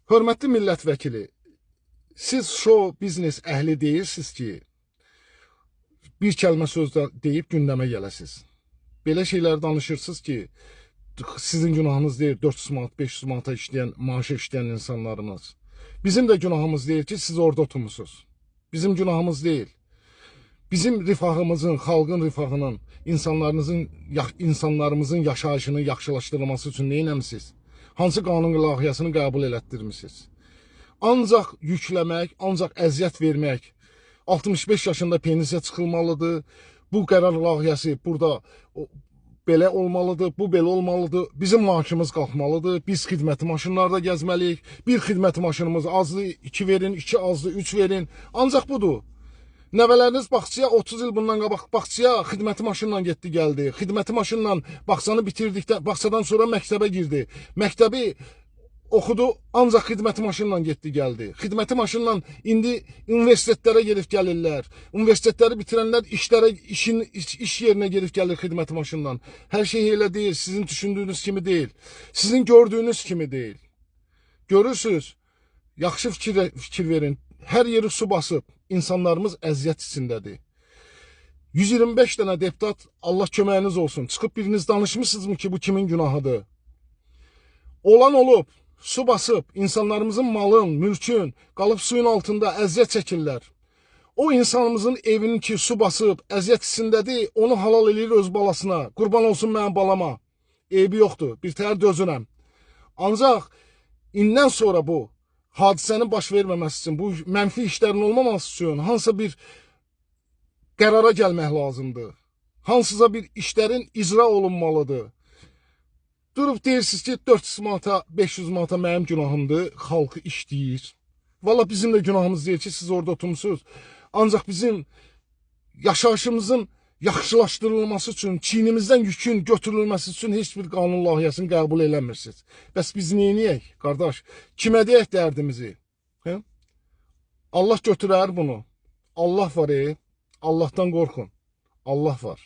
Hörmətli millət vəkili, siz show biznes əhli deyirsiniz ki, bir kəlmə sözdə deyib gündəmə gələsiz. Belə şeylər danışırsınız ki, sizin günahınız deyil 400 manat, 500 manata maaşa işləyən insanlarımız. Bizim də günahımız deyil ki, siz orada oturmuşsunuz. Bizim günahımız deyil. Bizim rifahımızın, xalqın rifahının, insanlarımızın yaşayışının yaxşılaşdırılması üçün nə etmisiniz? Hansı qanun layihəsini qəbul elətdirmisiniz? Ancaq yükləmək, ancaq əziyyət vermək, 65 yaşında pensiya çıxılmalıdır, bu qərar layihəsi burada belə olmalıdır, bu belə olmalıdır, bizim maaşımız qalxmalıdır, biz xidməti maşınlarda gəzməliyik, bir xidməti maşınımız azdır, 2 verin, 2 azdır, 3 verin, ancaq budur. Nəvələriniz bağçaya 30 il bundan qabaq bağçaya xidməti maşınla getdi, gəldi. Xidməti maşınla bağçanı bitirdikdən, bağçadan sonra məktəbə girdi. Məktəbi oxudu, ancaq xidməti maşınla getdi, gəldi. Xidməti maşınla indi universitetlərə gedib gəlirlər. Universitetləri bitirənlər iş yerinə gedib gəlir xidməti maşınla. Hər şey elə deyil, sizin düşündüyünüz kimi deyil. Sizin gördüyünüz kimi deyil. Görürsünüz, yaxşı fikir verin. Hər yeri su basıb, insanlarımız əziyyət içindədir. 125 dənə deputat, Allah köməyiniz olsun, çıxıb biriniz danışmışsınızmı ki, bu kimin günahıdır? Olan olub, su basıb, insanlarımızın malın, mülkün, qalıb suyun altında əziyyət çəkirlər. O insanımızın evinin ki, su basıb, əziyyət içindədir, onu halal eləyir öz balasına, qurban olsun mənim balama. Eybi yoxdur, bir təhər dözürəm. Ancaq, indən sonra bu, hadisənin baş verməməsi üçün, bu mənfi işlərin olmaması üçün hansısa bir qərara gəlmək lazımdır. Hansısa bir işlərin icra olunmalıdır. Durub deyirsiniz ki, 400 manata, 500 manata mənim günahımdır, xalqı işləyir. Valla bizim də günahımız deyil ki, siz orada oturmuşsunuz. Ancaq bizim yaşayışımızın yaxşılaşdırılması üçün, çiynimizdən yükün götürülməsi üçün heç bir qanun layihəsini qəbul eləmirsiniz. Bəs biz neyniyək, qardaş? Kimə deyək dərdimizi? Allah götürər bunu. Allah var, Allahdan qorxun. Allah var.